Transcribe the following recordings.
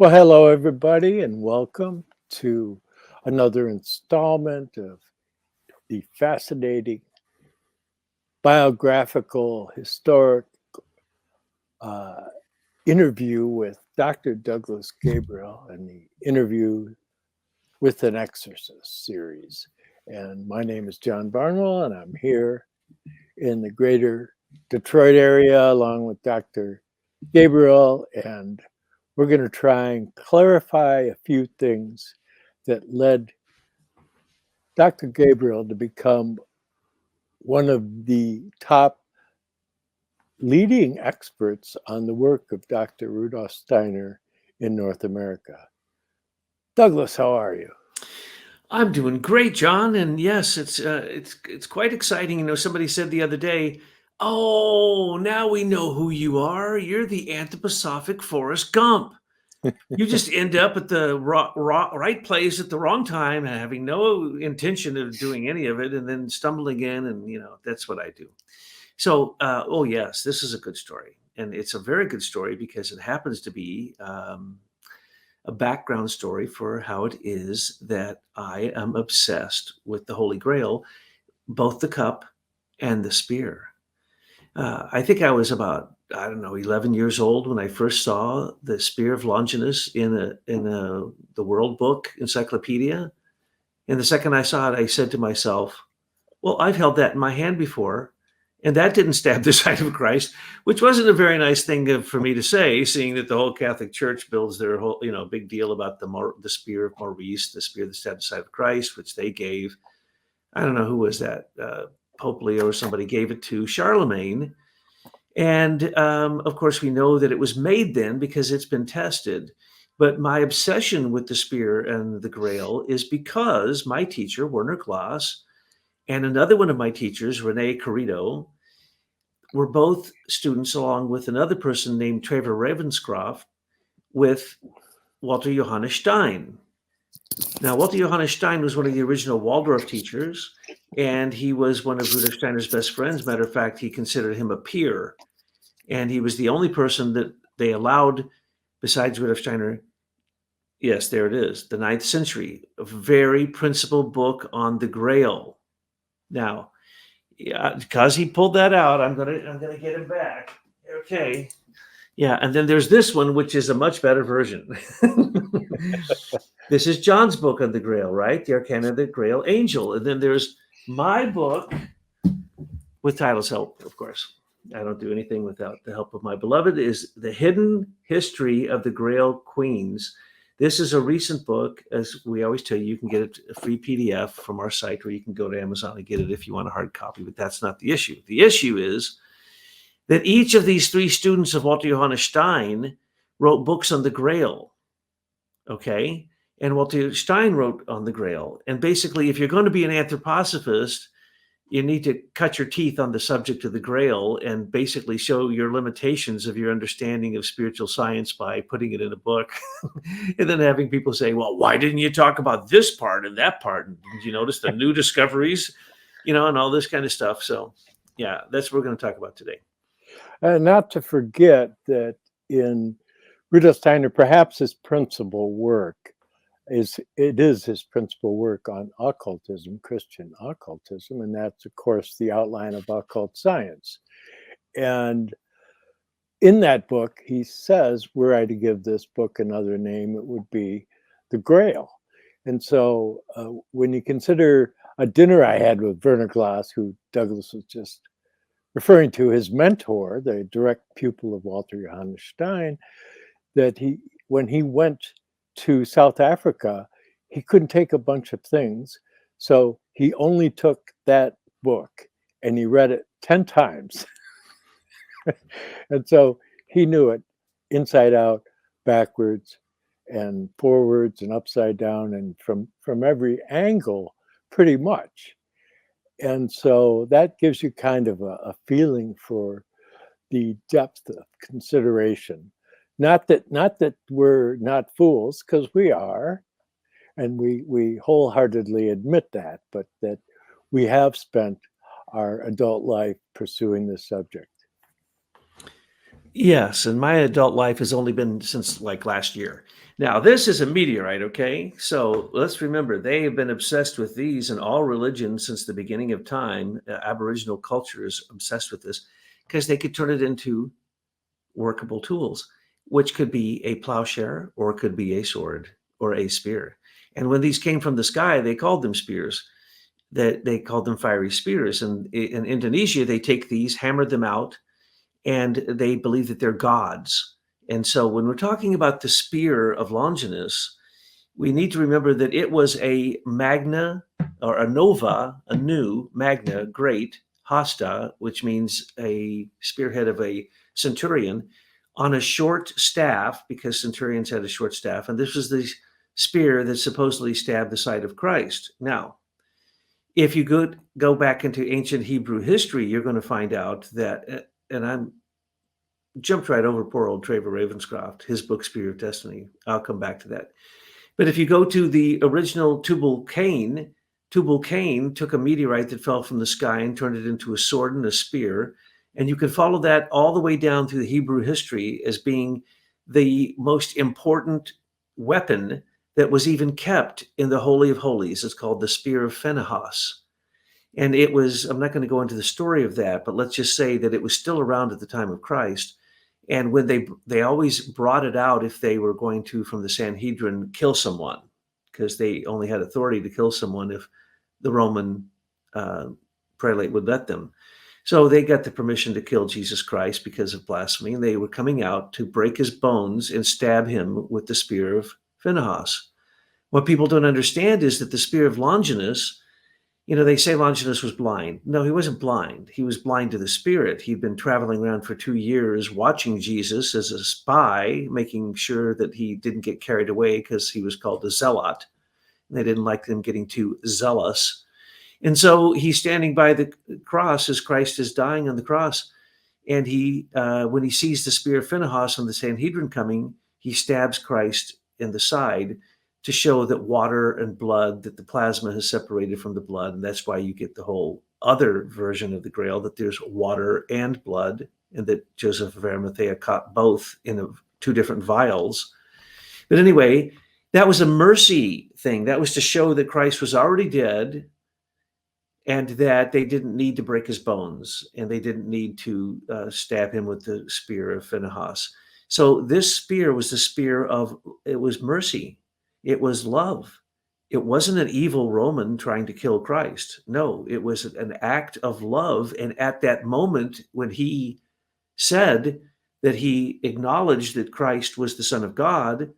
Well, hello, everybody, and welcome to another installment of the fascinating biographical historic uh, interview with Dr. Douglas Gabriel and the Interview with an Exorcist series. And my name is John Barnwell, and I'm here in the greater Detroit area along with Dr. Gabriel, and we're going to try and clarify a few things that led Dr. Gabriel to become one of the top leading experts on the work of Dr. Rudolf Steiner in North America. Douglas, how are you? I'm doing great, John, and yes, it's quite exciting. Somebody said the other day, "Oh, now we know who you are. You're the anthroposophic Forrest Gump. You just end up at the right place at the wrong time, and having no intention of doing any of it, and then stumbling in, and that's what I do." So, oh yes, this is a good story, and it's a very good story because it happens to be a background story for how it is that I am obsessed with the Holy Grail, both the cup and the spear. I think I was about, I don't know, 11 years old when I first saw the Spear of Longinus in the World Book Encyclopedia. And the second I saw it, I said to myself, well, I've held that in my hand before, and that didn't stab the side of Christ, which wasn't a very nice thing for me to say, seeing that the whole Catholic Church builds their whole, big deal about the spear of Maurice, the spear that stabbed the side of Christ, which they gave. I don't know who was that, Pope Leo or somebody gave it to Charlemagne. And of course, we know that it was made then because it's been tested. But my obsession with the spear and the Grail is because my teacher, Werner Glass, and another one of my teachers, Rene Carrito, were both students along with another person named Trevor Ravenscroft with Walter Johannes Stein. Now, Walter Johannes Stein was one of the original Waldorf teachers, and he was one of Rudolf Steiner's best friends. Matter of fact, he considered him a peer, and he was the only person that they allowed, besides Rudolf Steiner. Yes, there it is, the 9th century, a very principal book on the Grail. Now, yeah, because he pulled that out, I'm gonna get him back. Okay. Yeah, and then there's this one, which is a much better version. This is John's book on the Grail, right? The Arcana of the Grail Angel. And then there's my book with Title's help, of course. I don't do anything without the help of my beloved, is The Hidden History of the Grail Queens. This is a recent book. As we always tell you, you can get a free PDF from our site, or you can go to Amazon and get it if you want a hard copy, but that's not the issue. The issue is that each of these three students of Walter Johannes Stein wrote books on the Grail, okay? And Walter Stein wrote on the Grail. And basically, if you're going to be an anthroposophist, you need to cut your teeth on the subject of the Grail and basically show your limitations of your understanding of spiritual science by putting it in a book and then having people say, well, why didn't you talk about this part and that part? And did you notice the new discoveries, and all this kind of stuff. So yeah, that's what we're going to talk about today. Not to forget that in Rudolf Steiner, perhaps his principal work is his principal work on occultism, Christian occultism, and that's, of course, the outline of occult science. And in that book, he says, were I to give this book another name, it would be The Grail. And so when you consider a dinner I had with Werner Glass, who Douglas was just referring to, his mentor, the direct pupil of Walter Johannes Stein, that when he went to South Africa, he couldn't take a bunch of things. So he only took that book and he read it 10 times. And so he knew it inside out, backwards, and forwards, and upside down, and from every angle, pretty much. And so that gives you kind of a feeling for the depth of consideration. Not that we're not fools, because we are, and we wholeheartedly admit that, but that we have spent our adult life pursuing this subject. Yes, and my adult life has only been since like last year. Now, this is a meteorite, okay? So let's remember they have been obsessed with these in all religions since the beginning of time. Aboriginal culture is obsessed with this because they could turn it into workable tools, which could be a plowshare or it could be a sword or a spear. And when these came from the sky, they called them spears. That they called them fiery spears. And in Indonesia, they take these, hammer them out, and they believe that they're gods. And so when we're talking about the Spear of Longinus, we need to remember that it was a magna or a nova, a new magna, great, hasta, which means a spearhead of a centurion on a short staff, because centurions had a short staff. And this was the spear that supposedly stabbed the side of Christ. Now, if you go back into ancient Hebrew history, you're going to find out that, and I'm jumped right over poor old Trevor Ravenscroft, his book Spear of Destiny. I'll come back to that. But if you go to the original Tubal Cain took a meteorite that fell from the sky and turned it into a sword and a spear. And you can follow that all the way down through the Hebrew history as being the most important weapon that was even kept in the Holy of Holies. It's called the Spear of Phinehas. And it was, I'm not going to go into the story of that, but let's just say that it was still around at the time of Christ. And when they always brought it out if they were going to, from the Sanhedrin, kill someone, because they only had authority to kill someone if the Roman prelate would let them. So they got the permission to kill Jesus Christ because of blasphemy. And they were coming out to break his bones and stab him with the spear of Phinehas. What people don't understand is that the spear of Longinus, they say Longinus was blind. No, he wasn't blind. He was blind to the spirit. He'd been traveling around for 2 years watching Jesus as a spy, making sure that he didn't get carried away because he was called a zealot. They didn't like them getting too zealous. And so he's standing by the cross as Christ is dying on the cross. And when he sees the spear of Phinehas on the Sanhedrin coming, he stabs Christ in the side to show that water and blood, that the plasma has separated from the blood. And that's why you get the whole other version of the Grail, that there's water and blood, and that Joseph of Arimathea caught both in 2 different vials. But anyway, that was a mercy thing. That was to show that Christ was already dead and that they didn't need to break his bones and they didn't need to stab him with the spear of Phinehas. So this spear was the spear of, it was mercy. It was love. It wasn't an evil Roman trying to kill Christ. No, it was an act of love. And at that moment, when he said that he acknowledged that Christ was the Son of God,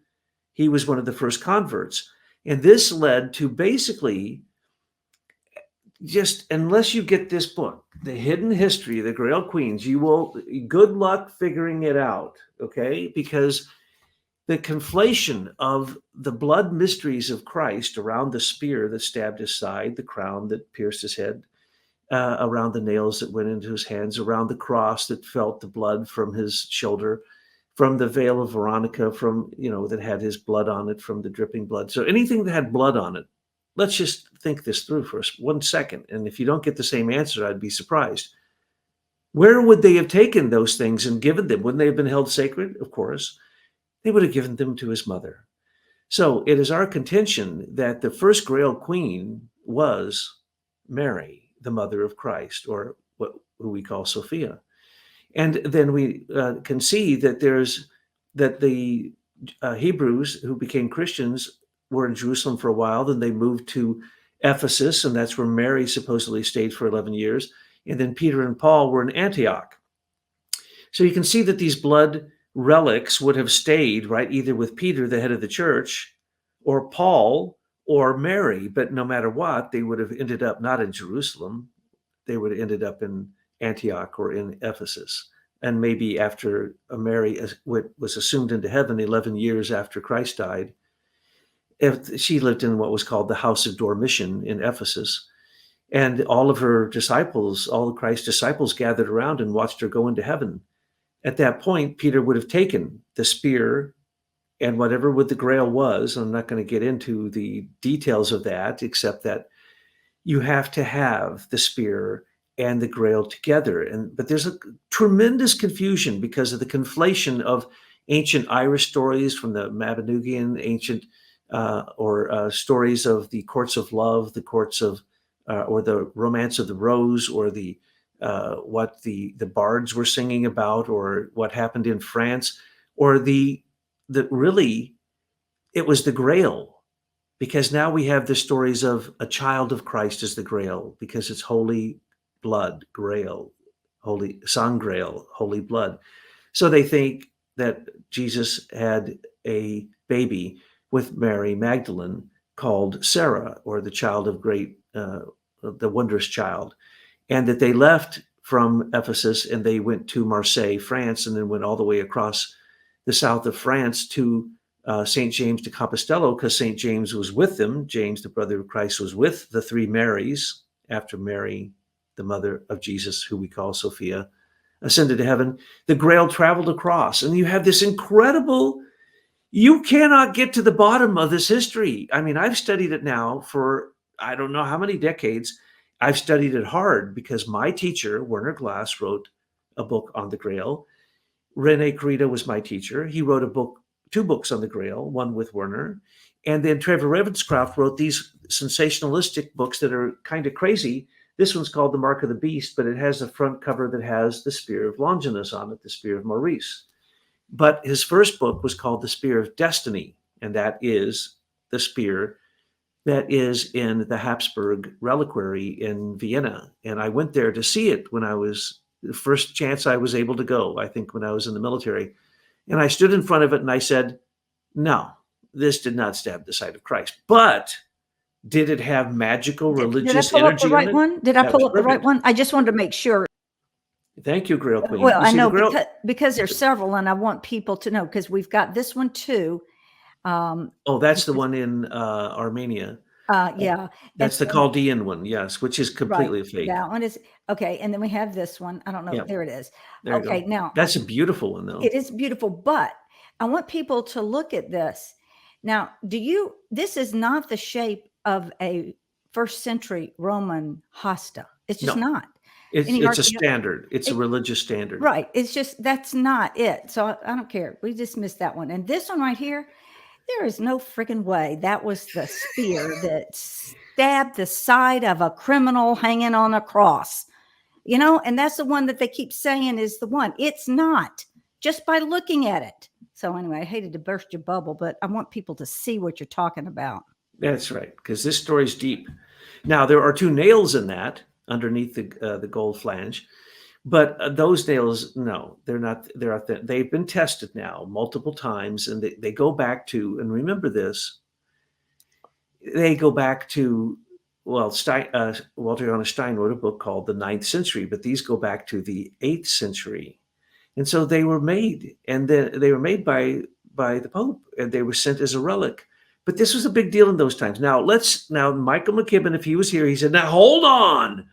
he was one of the first converts. And this led to basically, just unless you get this book, The Hidden History of the Grail Queens, good luck figuring it out, okay? Because the conflation of the blood mysteries of Christ around the spear that stabbed his side, the crown that pierced his head, around the nails that went into his hands, around the cross that felt the blood from his shoulder, from the veil of Veronica, that had his blood on it, from the dripping blood. So anything that had blood on it, let's just think this through for 1 second. And if you don't get the same answer, I'd be surprised. Where would they have taken those things and given them? Wouldn't they have been held sacred? Of course. They would have given them to his mother. So it is our contention that the first Grail Queen was Mary, the mother of Christ, or who we call Sophia. And then we can see that the Hebrews who became Christians were in Jerusalem for a while. Then they moved to Ephesus, and that's where Mary supposedly stayed for 11 years. And then Peter and Paul were in Antioch. So you can see that these blood relics would have stayed, right, either with Peter, the head of the church, or Paul, or Mary. But no matter what, they would have ended up not in Jerusalem. They would have ended up in Antioch or in Ephesus. And maybe after Mary was assumed into heaven 11 years after Christ died, she lived in what was called the House of Dormition in Ephesus. And all of her disciples, all of Christ's disciples gathered around and watched her go into heaven. At that point, Peter would have taken the spear and whatever the Grail was. I'm not going to get into the details of that, except that you have to have the spear and the Grail together. But there's a tremendous confusion because of the conflation of ancient Irish stories from the Mabinogian ancient stories of the courts of love, the courts of or the romance of the rose, or the what the bards were singing about, or what happened in France, or the really it was the Grail, because now we have the stories of a child of Christ as the Grail, because it's holy blood, Grail, holy Sangreal, holy blood. So they think that Jesus had a baby with Mary Magdalene called Sarah, or the child of the wondrous child, and that they left from Ephesus and they went to Marseille, France, and then went all the way across the south of France to St. James de Compostela, because St. James was with them. James, the brother of Christ, was with the three Marys after Mary, the mother of Jesus, who we call Sophia, ascended to heaven. The Grail traveled across, and you have this incredible, you cannot get to the bottom of this history. I mean, I've studied it now for I don't know how many decades. I've studied it hard because my teacher, Werner Glass, wrote a book on the Grail. Rene Corrida was my teacher. He wrote two books on the Grail, one with Werner. And then Trevor Ravenscroft wrote these sensationalistic books that are kind of crazy. This one's called The Mark of the Beast, but it has a front cover that has the Spear of Longinus on it, the Spear of Maurice. But his first book was called The Spear of Destiny, and that is the spear that is in the Habsburg reliquary in Vienna. And I went there to see it when I was the first chance I was able to go, I think when I was in the military. And I stood in front of it and I said, no, this did not stab the side of Christ. But did it have magical religious did I pull energy up the right in it? one? Did I That pull was up the right perfect. one? I just wanted to make sure. Thank you, Grail Queen. Well, You I see, know the Grail, because there's several, and I want people to know, because we've got this one too. oh, that's the one in Armenia. Yeah, That's the Chaldean one, yes, which is completely right. fake. That one is okay, and then we have this one. I don't know. Yeah. There it is. There you Okay, go. now That's a beautiful one, though. it is beautiful, but I want people to look at this. Now, this is not the shape of a first century Roman hosta. It's just No. not. It's a standard. It's a religious standard. Right. It's just, that's not it. So I don't care. We just missed that one. And this one right here, there is no freaking way that was the spear that stabbed the side of a criminal hanging on a cross, and that's the one that they keep saying is the one. It's not, just by looking at it. So anyway, I hated to burst your bubble, but I want people to see what you're talking about. That's right, because this story's deep. Now, there are two nails in that underneath the gold flange, but those nails, no, they're not. They've been tested now multiple times, and they go back to, and remember this, they go back to, well, Walter Johannes Stein wrote a book called The Ninth Century, but these go back to the 8th century. And so they were made, and then they were made by the Pope, and they were sent as a relic. But this was a big deal in those times. Now Michael McKibben, if he was here, he said, now hold on.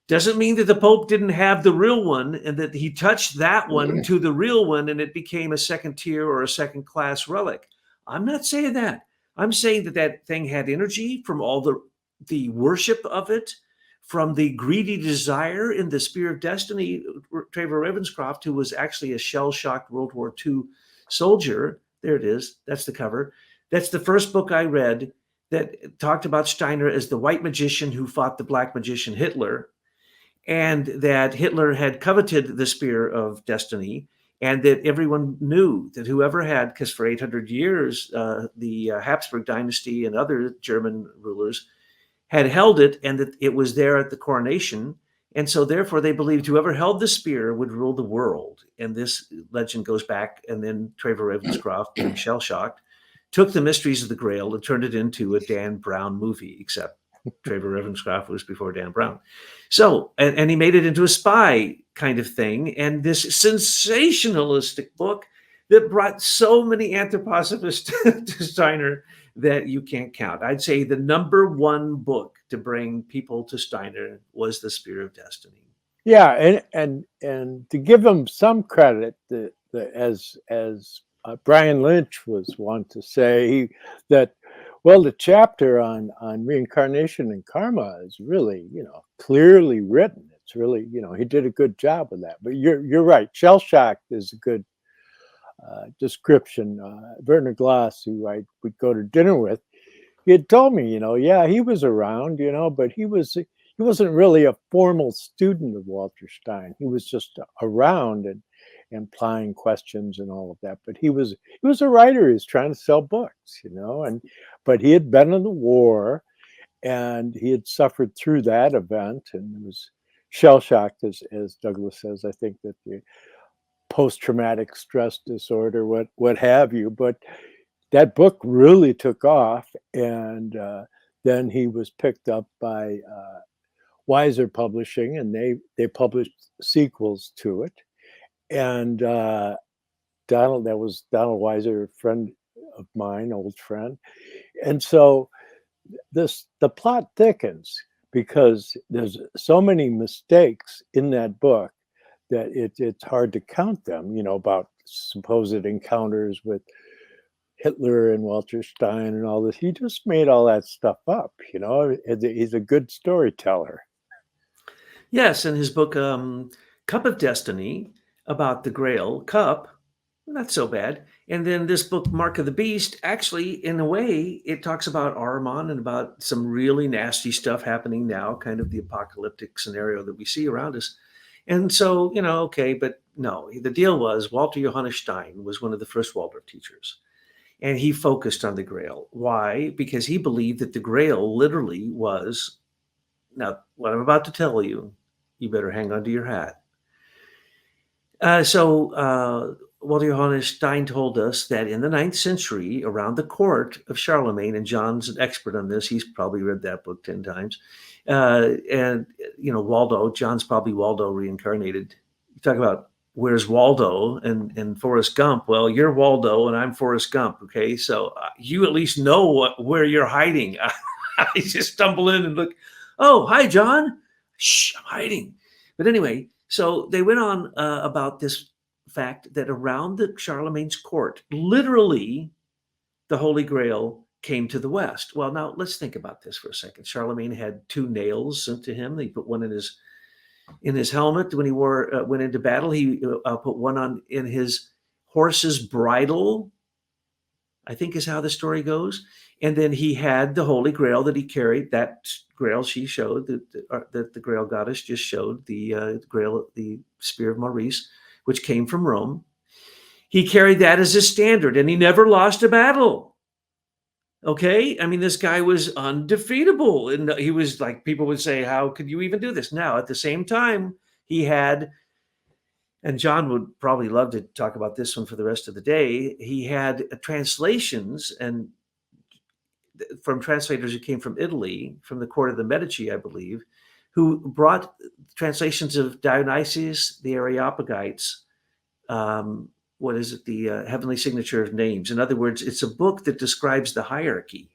Doesn't mean that the Pope didn't have the real one and that he touched that one to the real one and it became a second tier or a second class relic. I'm not saying that. I'm saying that thing had energy from all the worship of it, from the greedy desire in the Spear of Destiny. Trevor Ravenscroft, who was actually a shell-shocked World War II soldier, there it is, that's the cover. That's the first book I read that talked about Steiner as the white magician who fought the black magician Hitler, and that Hitler had coveted the Spear of Destiny, and that everyone knew that whoever had, because for 800 years, the Habsburg dynasty and other German rulers had held it, and that it was there at the coronation. And so therefore they believed whoever held the spear would rule the world. And this legend goes back, and then Trevor Ravenscroft, being shell-shocked, took the mysteries of the Grail and turned it into a Dan Brown movie, except Trevor Ravenscroft was before Dan Brown. So, and he made it into a spy kind of thing. And this sensationalistic book that brought so many anthroposophists to Steiner that you can't count. I'd say the number one book to bring people to Steiner was The Spear of Destiny. Yeah, and to give him some credit, as Brian Lynch was wont to say, that, well, the chapter on reincarnation and karma is really, clearly written. It's really, he did a good job with that. But you're right. Shell shocked is a good description. Werner Glass, who I would go to dinner with, he had told me, yeah, he was around, but he wasn't really a formal student of Walter Stein. He was just around and plying questions and all of that. But he was a writer. He was trying to sell books, but he had been in the war, and he had suffered through that event, and was shell shocked, as Douglas says. I think that the post-traumatic stress disorder, what have you, but that book really took off, and then he was picked up by Weiser Publishing, and they published sequels to it. And that was Donald Weiser, a friend of mine, old friend. And so the plot thickens because there's so many mistakes in that book that it's hard to count them, about supposed encounters with Hitler and Walter Stein and all this. He just made all that stuff up, He's a good storyteller. Yes, in his book, Cup of Destiny, about the Grail Cup, not so bad. And then this book, Mark of the Beast, actually, in a way, it talks about Ahriman and about some really nasty stuff happening now, kind of the apocalyptic scenario that we see around us. And so, okay, but no, the deal was Walter Johannes Stein was one of the first Waldorf teachers. And he focused on the Grail. Why? Because he believed that the Grail literally was, now, what I'm about to tell you, you better hang on to your hat. Walter Johannes Stein told us that in the 9th century, around the court of Charlemagne, and John's an expert on this, he's probably read that book 10 times, and, Waldo, John's probably Waldo reincarnated. You talk about where's Waldo and Forrest Gump. Well, you're Waldo and I'm Forrest Gump, okay? So you at least know where you're hiding. I just stumble in and look, oh, hi, John. Shh, I'm hiding. But anyway, so they went on about this fact that around the Charlemagne's court, literally, the Holy Grail came to the West. Well, now let's think about this for a second. Charlemagne had 2 nails sent to him. He put one in his helmet when he went into battle. He put one in his horse's bridle, I think is how the story goes. And then he had the Holy Grail that he carried. That Grail she showed, that the Grail goddess just showed, the Grail, the Spear of Maurice, which came from Rome. He carried that as a standard, and he never lost a battle. Okay? I mean, this guy was undefeatable. And he was like, people would say, how could you even do this? Now, at the same time, he had, and John would probably love to talk about this one for the rest of the day, he had translations and from translators who came from Italy, from the court of the Medici, I believe, who brought translations of Dionysius, the Areopagites, the Heavenly Signature of Names. In other words, it's a book that describes the hierarchy.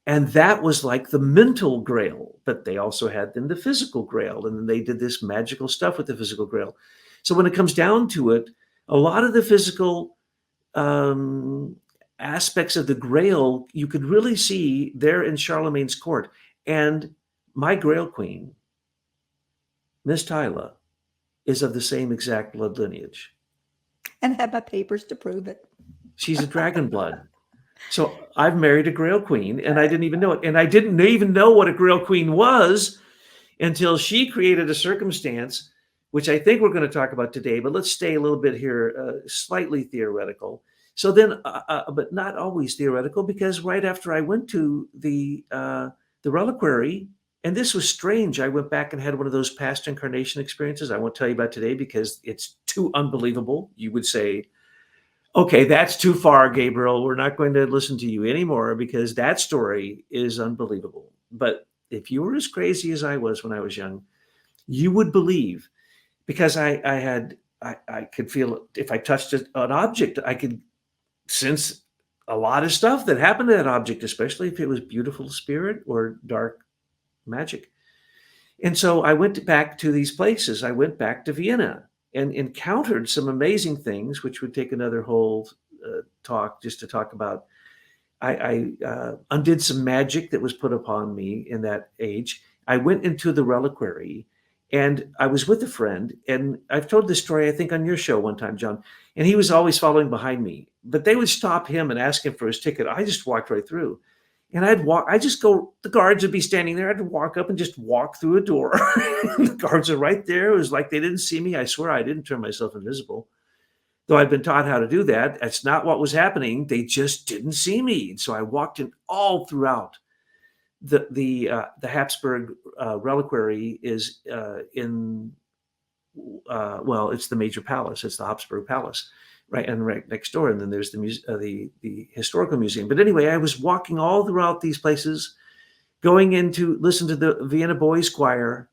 And that was like the mental grail, but they also had then the physical grail, and then they did this magical stuff with the physical grail. So when it comes down to it, a lot of the physical aspects of the Grail, you could really see there in Charlemagne's court. And my Grail Queen, Miss Tyla, is of the same exact blood lineage. And have my papers to prove it. She's a dragon blood. So I've married a Grail Queen, and I didn't even know it. And I didn't even know what a Grail Queen was until she created a circumstance, which I think we're going to talk about today, but let's stay a little bit here, slightly theoretical. So then, but not always theoretical, because right after I went to the reliquary, and this was strange, I went back and had one of those past incarnation experiences I won't tell you about today because it's too unbelievable. You would say, okay, that's too far, Gabriel. We're not going to listen to you anymore because that story is unbelievable. But if you were as crazy as I was when I was young, you would believe, because I could feel, if I touched an object, I could sense a lot of stuff that happened to that object, especially if it was beautiful spirit or dark magic. And so I went back to these places. I went back to Vienna and encountered some amazing things, which would take another whole talk just to talk about. I undid some magic that was put upon me in that age. I went into the reliquary, And I was with a friend, and I've told this story, I think, on your show one time, John, and he was always following behind me. But they would stop him and ask him for his ticket. I just walked right through. And the guards would be standing there. I'd walk up and just walk through a door. The guards are right there. It was like they didn't see me. I swear I didn't turn myself invisible. Though I'd been taught how to do that. That's not what was happening. They just didn't see me. So I walked in all throughout. The Habsburg reliquary is in it's the major palace. It's the Habsburg Palace, right, and right next door. And then there's the historical museum. But anyway, I was walking all throughout these places, going in to listen to the Vienna Boys Choir.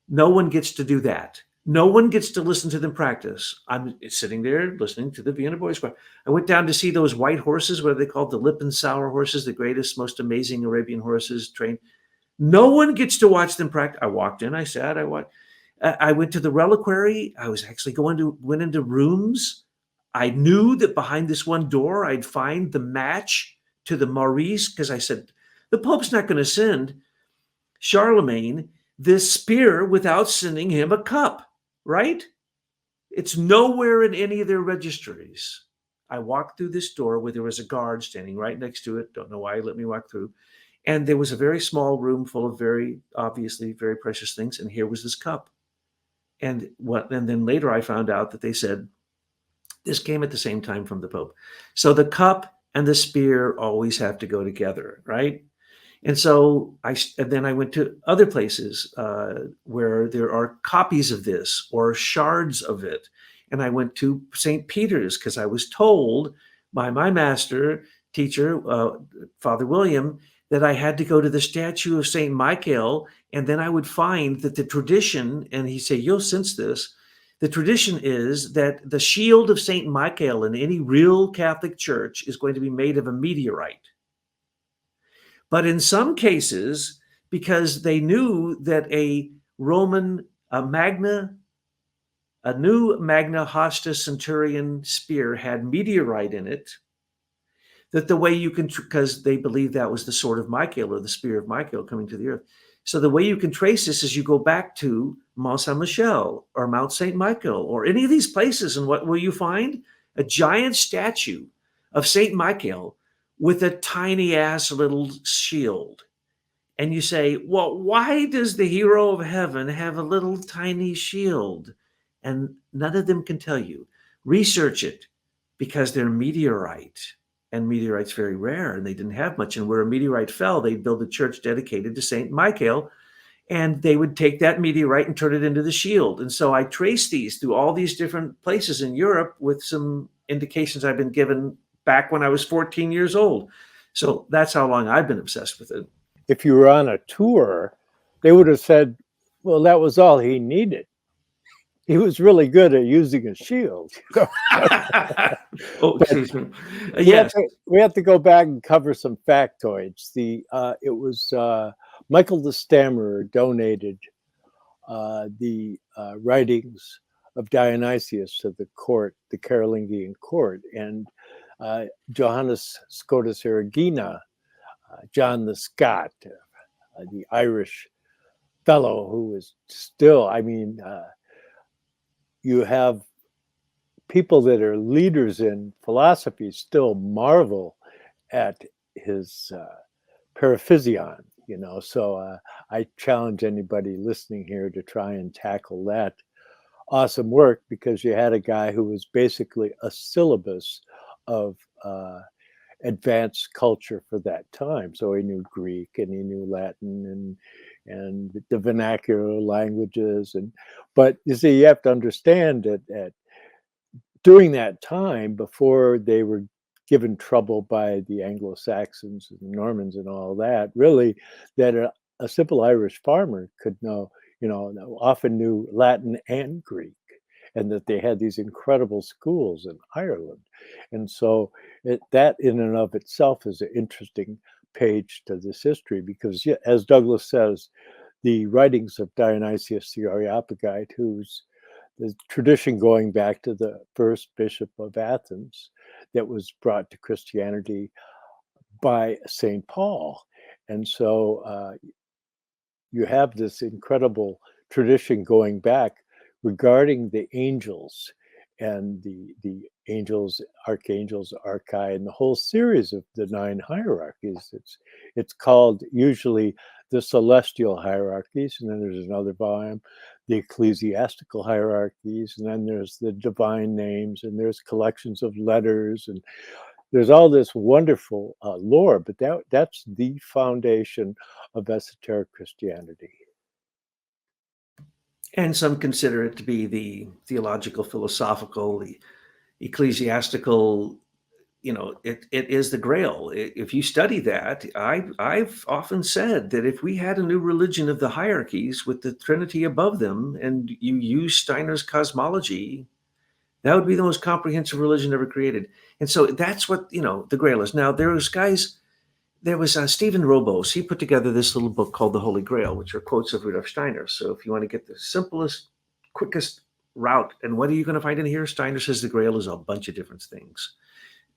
No one gets to do that. No one gets to listen to them practice. I'm sitting there listening to the Vienna Boys Choir. I went down to see those white horses, what are they called? The Lippensauer horses, the greatest, most amazing Arabian horses trained. No one gets to watch them practice. I walked in, I sat, I watched. I went to the reliquary. I was actually went into rooms. I knew that behind this one door, I'd find the match to the Maurice, because I said, the Pope's not going to send Charlemagne this spear without sending him a cup, right? It's nowhere in any of their registries. I walked through this door where there was a guard standing right next to it. Don't know why he let me walk through. And there was a very small room full of very obviously very precious things. And here was this cup. And then later I found out that they said this came at the same time from the Pope. So the cup and the spear always have to go together, right? And so then I went to other places where there are copies of this or shards of it. And I went to St. Peter's because I was told by my master teacher, Father William, that I had to go to the statue of St. Michael. And then I would find that the tradition, and he said, you'll sense this, the tradition is that the shield of St. Michael in any real Catholic church is going to be made of a meteorite. But in some cases, because they knew that a new Magna Hosta Centurion spear had meteorite in it, that the way you can, because they believe that was the sword of Michael or the spear of Michael coming to the earth. So the way you can trace this is you go back to Mont Saint-Michel or Mount St. Michael or any of these places. And what will you find? A giant statue of St. Michael with a tiny ass little shield. And you say, well, why does the hero of heaven have a little tiny shield? And none of them can tell you. Research it, because they're meteorite. And meteorite's very rare, and they didn't have much. And where a meteorite fell, they'd build a church dedicated to St. Michael, and they would take that meteorite and turn it into the shield. And so I traced these through all these different places in Europe with some indications I've been given back when I was 14 years old. So that's how long I've been obsessed with it. If you were on a tour, they would have said, well, that was all he needed. He was really good at using a shield. Yes. We have to go back and cover some factoids. It was Michael the Stammerer donated the writings of Dionysius to the court, the Carolingian court, and Johannes Scotus Erigena, John the Scot, the Irish fellow who was still, you have people that are leaders in philosophy still marvel at his paraphysion, So I challenge anybody listening here to try and tackle that awesome work, because you had a guy who was basically a syllabus of advanced culture for that time. So he knew Greek and he knew Latin and the vernacular languages. But you see, you have to understand that during that time, before they were given trouble by the Anglo-Saxons and Normans and all that, really, that a simple Irish farmer could know, often knew Latin and Greek, and that they had these incredible schools in Ireland. And so that in and of itself is an interesting page to this history, because as Douglas says, the writings of Dionysius the Areopagite, who's the tradition going back to the first bishop of Athens that was brought to Christianity by St. Paul. And so you have this incredible tradition going back regarding the angels and the angels, archangels, archai, and the whole series of the 9 hierarchies. It's called usually the celestial hierarchies, and then there's another volume, the ecclesiastical hierarchies, and then there's the divine names, and there's collections of letters, and there's all this wonderful lore, but that's the foundation of esoteric Christianity. And some consider it to be the theological, philosophical, the ecclesiastical. It is the Grail. If you study that, I've often said that if we had a new religion of the hierarchies with the Trinity above them, and you use Steiner's cosmology, that would be the most comprehensive religion ever created. And so that's what the Grail is. Now there was Stephen Robos. He put together this little book called The Holy Grail, which are quotes of Rudolf Steiner. So if you want to get the simplest, quickest route, and what are you going to find in here? Steiner says the Grail is a bunch of different things.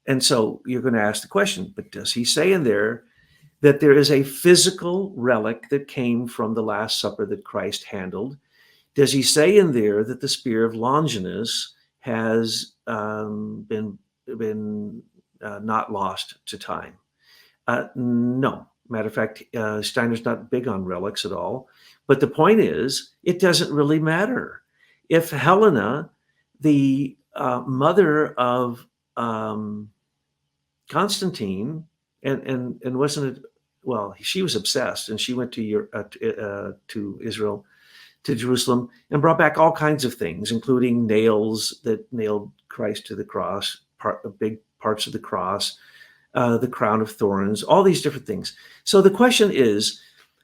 And so you're going to ask the question, but does he say in there that there is a physical relic that came from the Last Supper that Christ handled? Does he say in there that the Spear of Longinus has been not lost to time? No. Matter of fact, Steiner's not big on relics at all. But the point is, it doesn't really matter. If Helena, the mother of Constantine, and wasn't it? Well, she was obsessed, and she went to Israel, to Jerusalem, and brought back all kinds of things, including nails that nailed Christ to the cross, big parts of the cross, the crown of thorns, all these different things. So the question is,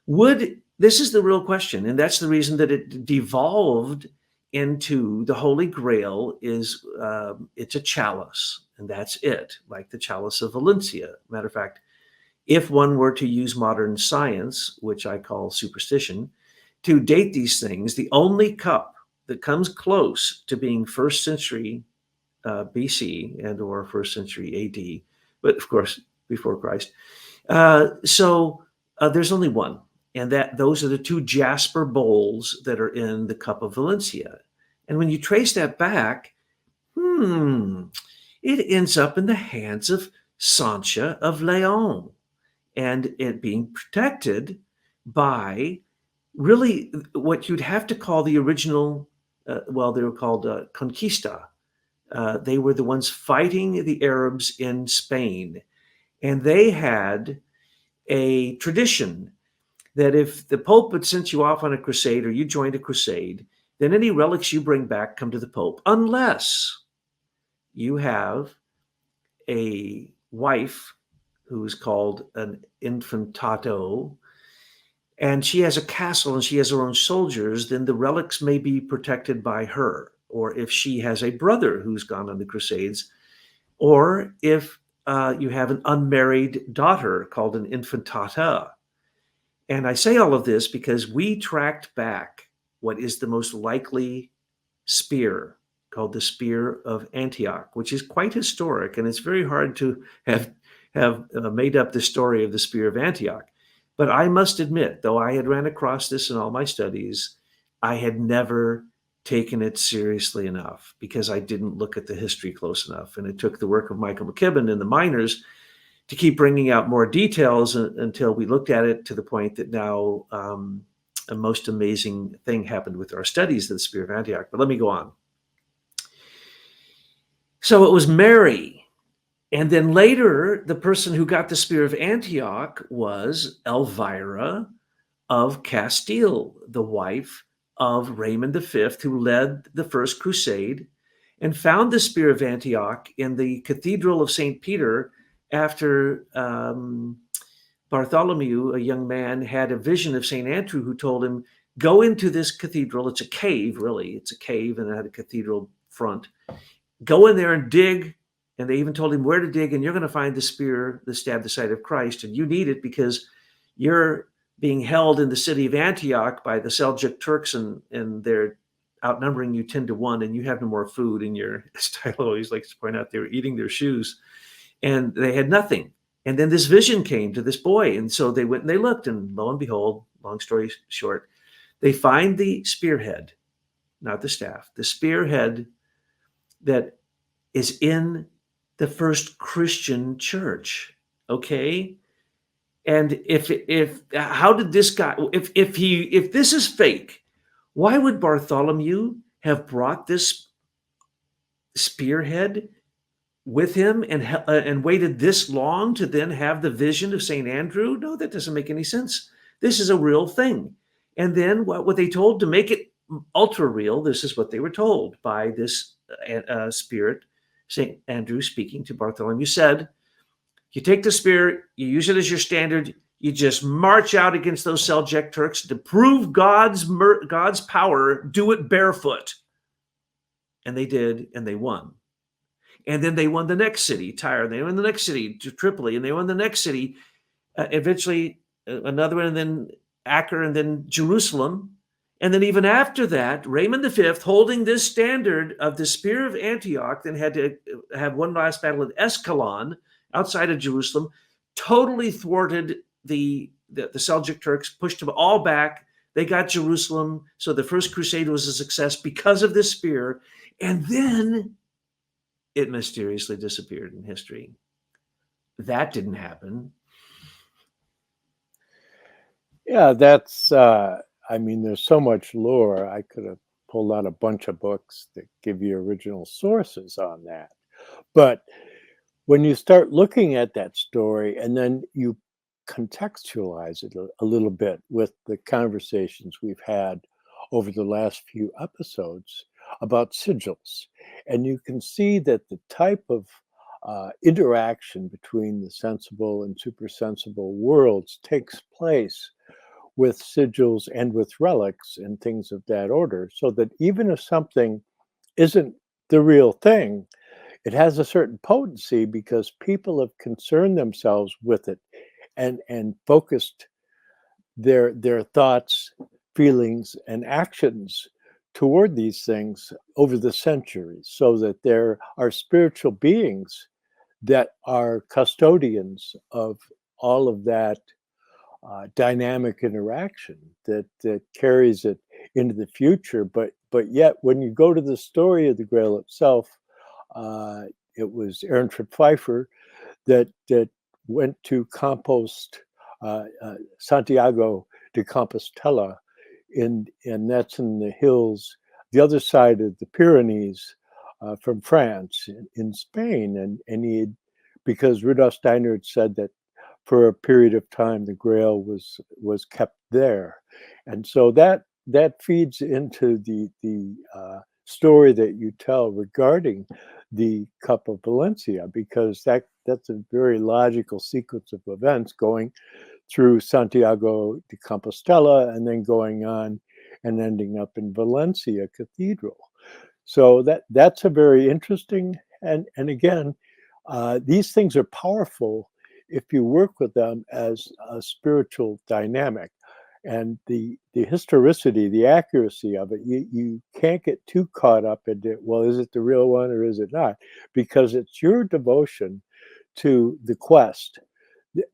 this is the real question, and that's the reason that it devolved into the Holy Grail. Is it's a chalice, and that's it, like the chalice of Valencia. Matter of fact, if one were to use modern science, which I call superstition, to date these things, the only cup that comes close to being 1st century BC and or 1st century AD, but of course before Christ. So there's only one, and those are the 2 jasper bowls that are in the cup of Valencia. And when you trace that back, it ends up in the hands of Sancha of Leon, and it being protected by really what you'd have to call the original, they were called Conquista. They were the ones fighting the Arabs in Spain. And they had a tradition that if the Pope had sent you off on a crusade or you joined a crusade, then any relics you bring back come to the Pope, unless you have a wife who's called an infantato, and she has a castle and she has her own soldiers, then the relics may be protected by her. Or if she has a brother who's gone on the Crusades, or if you have an unmarried daughter called an infantata. And I say all of this because we tracked back what is the most likely spear, called the Spear of Antioch, which is quite historic, and it's very hard to have made up the story of the Spear of Antioch. But I must admit, though I had ran across this in all my studies, I had never taken it seriously enough because I didn't look at the history close enough. And it took the work of Michael McKibben and the miners to keep bringing out more details until we looked at it to the point that now a most amazing thing happened with our studies of the Spear of Antioch. But let me go on. So it was Mary. And then later, the person who got the Spear of Antioch was Elvira of Castile, the wife of Raymond V, who led the First Crusade and found the Spear of Antioch in the Cathedral of St. Peter after Bartholomew, a young man, had a vision of St. Andrew who told him, go into this cathedral. It's a cave, really. It's a cave, and it had a cathedral front. Go in there and dig. And they even told him where to dig, and you're going to find the spear that stabbed the side of Christ. And you need it because you're being held in the city of Antioch by the Seljuk Turks, and they're outnumbering you 10-1, and you have no more food. And as Tyler always likes to point out, they were eating their shoes, and they had nothing. And then this vision came to this boy. And so they went and they looked, and lo and behold, long story short, They find the spearhead, not the staff, the spearhead that is in the first Christian church. Okay. And if how did this guy, if this is fake, why would Bartholomew have brought this spearhead with him and waited this long to then have the vision of St. Andrew? No, that doesn't make any sense. This is a real thing. And then what were they told to make it ultra real? This is what they were told by this spirit, St. Andrew speaking to Bartholomew, said, you take the spear, you use it as your standard, you just march out against those Seljuk Turks to prove God's power, do it barefoot. And they did, and they won. And then they won the next city, Tyre. They won the next city, Tripoli, and they won the next city, eventually another one, and then Acre, and then Jerusalem. And then even after that, Raymond V, holding this standard of the Spear of Antioch, then had to have one last battle at Escalon, outside of Jerusalem, totally thwarted the Seljuk Turks, pushed them all back. They got Jerusalem. So the First Crusade was a success because of this spear. And then it mysteriously disappeared in history. That didn't happen. Yeah, that's, I mean, there's so much lore. I could have pulled out a bunch of books that give you original sources on that. But when you start looking at that story and then you contextualize it a little bit with the conversations we've had over the last few episodes about sigils, and you can see that the type of interaction between the sensible and supersensible worlds takes place with sigils and with relics and things of that order, so that even if something isn't the real thing, it has a certain potency because people have concerned themselves with it and focused their thoughts, feelings, and actions toward these things over the centuries, so that there are spiritual beings that are custodians of all of that dynamic interaction that carries it into the future. But yet, when you go to the story of the Grail itself, it was Ehrenfried Pfeiffer that went to compost Santiago de Compostela, and that's in the hills, the other side of the Pyrenees, from France, in Spain, and he had, because Rudolf Steiner had said that for a period of time the Grail was kept there, and so that feeds into the story that you tell regarding the Cup of Valencia, because that's a very logical sequence of events, going through Santiago de Compostela and then going on and ending up in Valencia Cathedral. So that's a very interesting, and again, these things are powerful if you work with them as a spiritual dynamic. And the historicity, the accuracy of it, you can't get too caught up in it. Well, is it the real one or is it not? Because it's your devotion to the quest.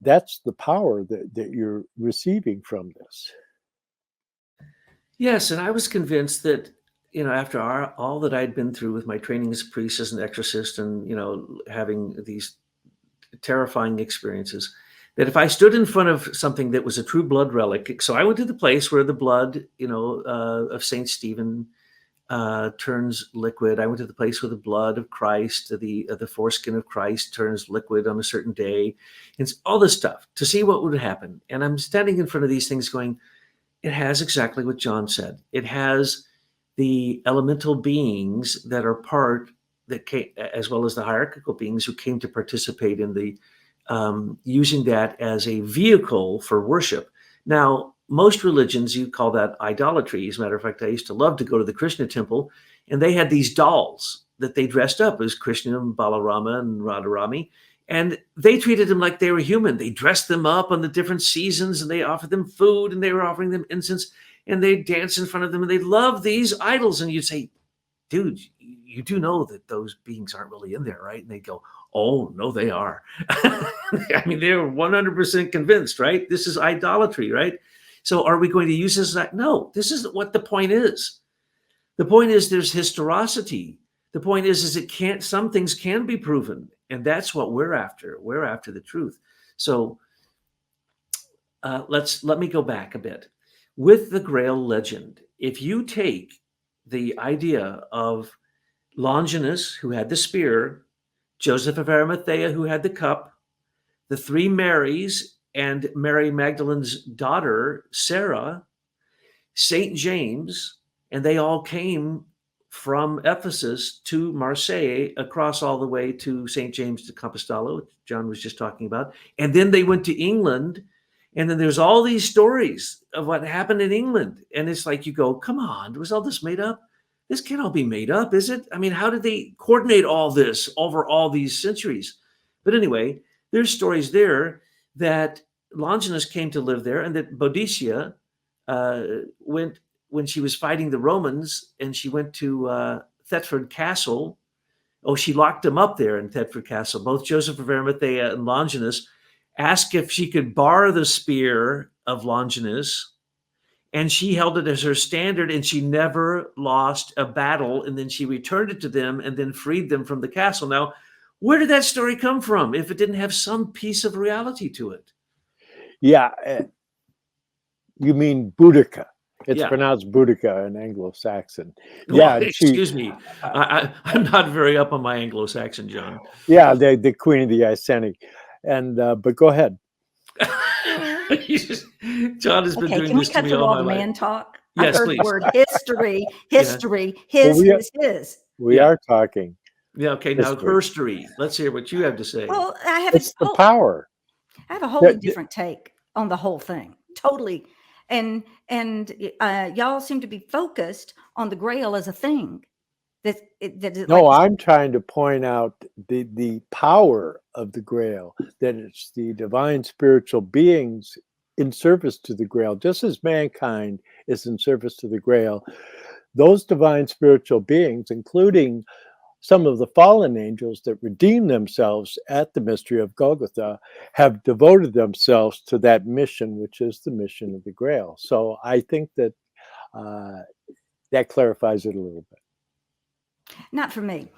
That's the power that you're receiving from this. Yes, and I was convinced that, after all that I'd been through with my training as a priest, as an exorcist, and, having these terrifying experiences, that if I stood in front of something that was a true blood relic, so I went to the place where the blood, of Saint Stephen turns liquid. I went to the place where the blood of Christ, the foreskin of Christ, turns liquid on a certain day, and all this stuff to see what would happen. And I'm standing in front of these things going, it has exactly what John said. It has the elemental beings that are part, that came, as well as the hierarchical beings who came to participate in the using that as a vehicle for worship. Now, most religions, you call that idolatry. As a matter of fact, I used to love to go to the Krishna temple, and they had these dolls that they dressed up as Krishna and Balarama and Radharani, and they treated them like they were human. They dressed them up on the different seasons, and they offered them food, and they were offering them incense, and they dance in front of them, and they loved these idols. And you'd say, dude, you do know that those beings aren't really in there, right? And they'd go, oh, no, they are. I mean, they were 100% convinced, right? This is idolatry, right? So are we going to use this? No, this isn't what the point is. The point is there's historicity. The point is some things can be proven, and that's what we're after. We're after the truth. So let me go back a bit. With the Grail legend, if you take the idea of Longinus, who had the spear, Joseph of Arimathea, who had the cup, the three Marys, and Mary Magdalene's daughter, Sarah, St. James, and they all came from Ephesus to Marseille, across all the way to St. James de Compostela, which John was just talking about. And then they went to England. And then there's all these stories of what happened in England. And it's like, you go, come on, was all this made up? This can't all be made up, is it? I mean, how did they coordinate all this over all these centuries? But anyway, there's stories there that Longinus came to live there, and that Boadicea went, when she was fighting the Romans, and she went to Thetford Castle. Oh, she locked them up there in Thetford Castle. Both Joseph of Arimathea and Longinus asked if she could borrow the spear of Longinus, and she held it as her standard, and she never lost a battle. And then she returned it to them and then freed them from the castle. Now, where did that story come from if it didn't have some piece of reality to it? Yeah. You mean Boudica. It's Yeah. pronounced Boudica in Anglo-Saxon. Well, Yeah. excuse me. I'm not very up on my Anglo-Saxon, John. Yeah, the Queen of the Iceni. And but go ahead. John has been doing can we this to cut me through all all my the life. man talk? Yes, I heard please. the word history, history, Well, his. We Yeah. are talking. Yeah, okay, now History. herstory. Let's hear what you have to say. Well, It's the power. I have a wholly The- different take on the whole thing. Totally. And y'all seem to be focused on the Grail as a thing. No, I'm trying to point out the power of the Grail, that it's the divine spiritual beings in service to the Grail, just as mankind is in service to the Grail. Those divine spiritual beings, including some of the fallen angels that redeemed themselves at the mystery of Golgotha, have devoted themselves to that mission, which is the mission of the Grail. So I think that that clarifies it a little bit. Not for me,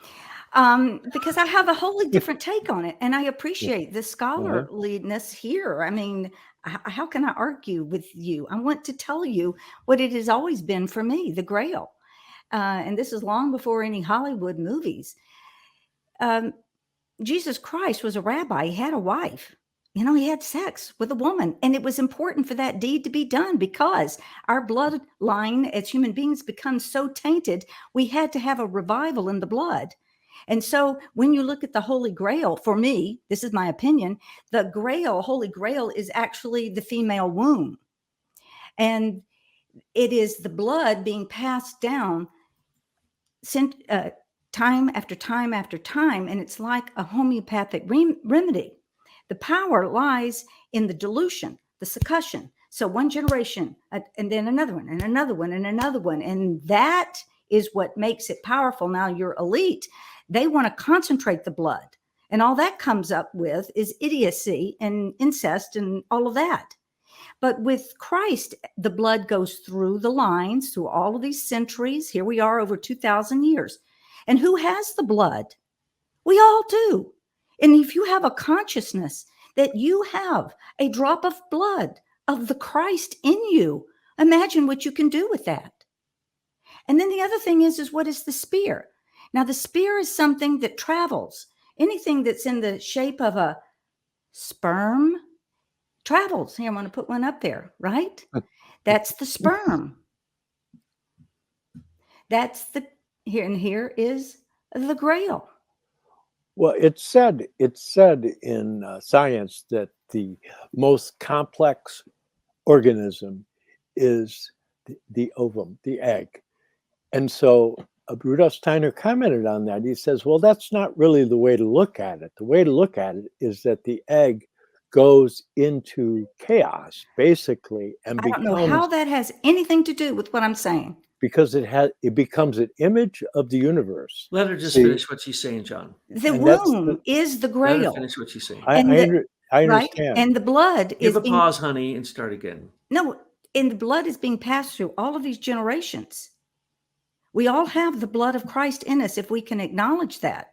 because I have a wholly different take on it, and I appreciate the scholarliness here. I mean, how can I argue with you? I want to tell you what it has always been for me, the Grail. And this is long before any Hollywood movies. Jesus Christ was a rabbi. He had a wife. You know, he had sex with a woman, and it was important for that deed to be done because our bloodline as human beings becomes so tainted, we had to have a revival in the blood. And so when you look at the Holy Grail, for me, this is my opinion, the Grail, Holy Grail, is actually the female womb. And it is the blood being passed down time after time after time, and it's like a homeopathic remedy. The power lies in the dilution, the succussion. So one generation, and then another one, and another one, and another one. And that is what makes it powerful. Now, your elite, they want to concentrate the blood. And all that comes up with is idiocy and incest and all of that. But with Christ, the blood goes through the lines, through all of these centuries. Here we are over 2,000 years. And who has the blood? We all do. And if you have a consciousness that you have a drop of blood of the Christ in you, imagine what you can do with that. And then the other thing is what is the spear? Now, the spear is something that travels. Anything that's in the shape of a sperm travels. Here, I'm going to put one up there, right? That's the sperm. That's the here, and here is the Grail. Well, it's said in science that the most complex organism is the ovum, the egg. And so Rudolf Steiner commented on that. He says, well, that's not really the way to look at it. The way to look at it is that the egg goes into chaos, basically, and I don't know how that has anything to do with what I'm saying. Because it becomes an image of the universe. Let her just finish what she's saying, John. The womb is the Grail. Let her finish what she's saying. I understand. Right? And the blood Give is a pause, honey, and start again. No, And the blood is being passed through all of these generations. We all have the blood of Christ in us if we can acknowledge that.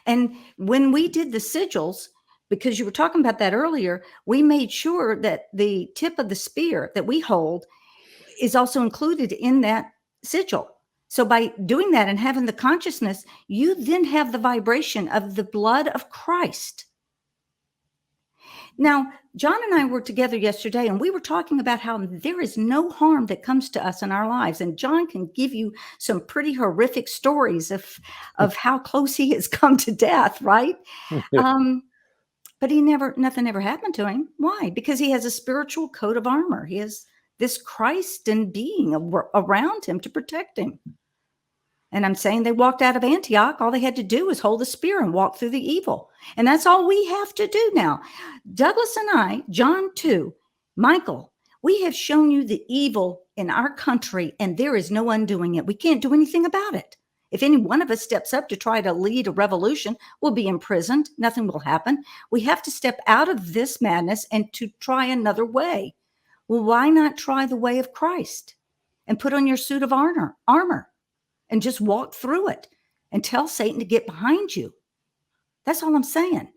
And when we did the sigils, because you were talking about that earlier, we made sure that the tip of the spear that we hold is also included in that sigil. So by doing that and having the consciousness, you then have the vibration of the blood of Christ. Now, John and I were together yesterday, and we were talking about how there is no harm that comes to us in our lives. And John can give you some pretty horrific stories of how close he has come to death, right? But nothing ever happened to him. Why? Because he has a spiritual coat of armor. He has this Christ and being around him to protect him. And I'm saying they walked out of Antioch. All they had to do was hold the spear and walk through the evil. And that's all we have to do now. Douglas and I, John too, Michael, we have shown you the evil in our country, and there is no undoing it. We can't do anything about it. If any one of us steps up to try to lead a revolution, we'll be imprisoned. Nothing will happen. We have to step out of this madness and to try another way. Well, why not try the way of Christ and put on your suit of armor and just walk through it and tell Satan to get behind you? That's all I'm saying.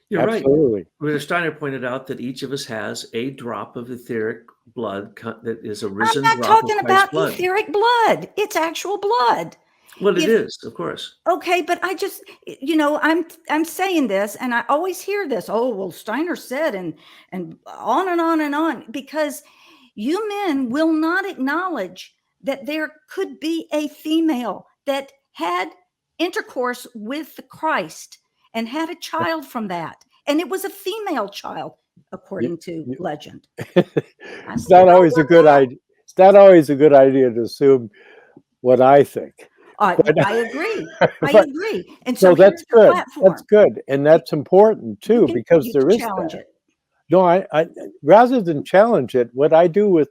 You're Absolutely. right. Steiner pointed out that each of us has a drop of etheric blood that is a risen I'm not drop talking of Christ's about blood. etheric blood. It's actual blood. Well, it is, of course. Okay, but I just, I'm saying this, and I always hear this. Oh, well, Steiner said, and on and on and on, because you men will not acknowledge that there could be a female that had intercourse with the Christ and had a child from that, and it was a female child, according to legend. It's not always a good idea. It's not always a good idea to assume what I think. I agree. I agree. And so that's good. Platform. That's good, and that's important too, because there is challenge that. It. No, I rather than challenge it, what I do with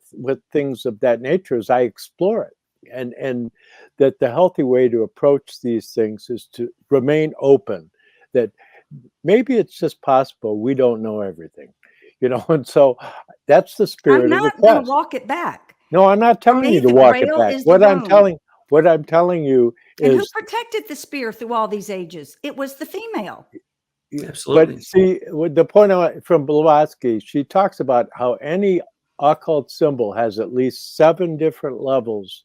things of that nature is I explore it, and that the healthy way to approach these things is to remain open. That maybe it's just possible we don't know everything, and so that's the spirit of the I'm not going test. to walk it back. No, I'm not telling you to walk it back. What I'm telling you is, and who protected the spear through all these ages? It was the female. Absolutely. But see, the point from Blavatsky, she talks about how any occult symbol has at least 7 different levels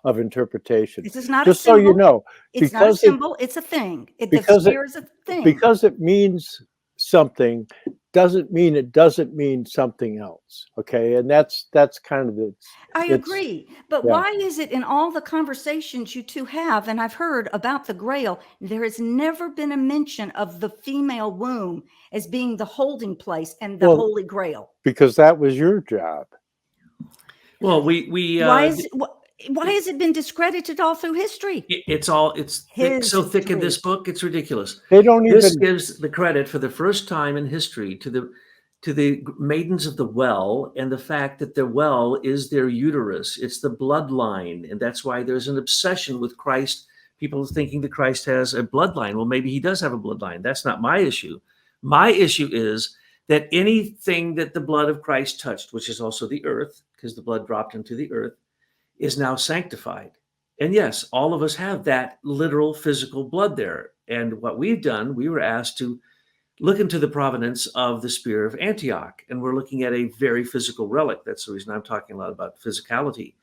of interpretation. This is not just a symbol. So you know, it's not a symbol. It's a thing. The spear is a thing. Because it means something doesn't mean it doesn't mean something else. Okay, and that's kind of the. I agree, but why is it in all the conversations you two have, and I've heard about the Grail, there has never been a mention of the female womb as being the holding place and the Holy Grail? Because that was your job. Well, we why has it been discredited all through history? It's so thick in this book, it's ridiculous. They don't even. This gives the credit for the first time in history to the maidens of the well, and the fact that their well is their uterus. It's the bloodline, and that's why there's an obsession with Christ. People thinking that Christ has a bloodline. Well, maybe he does have a bloodline. That's not my issue. My issue is that anything that the blood of Christ touched, which is also the earth, because the blood dropped into the earth, is now sanctified. And yes, all of us have that literal physical blood there. And what we've done, we were asked to look into the provenance of the Spear of Antioch. And we're looking at a very physical relic. That's the reason I'm talking a lot about physicality.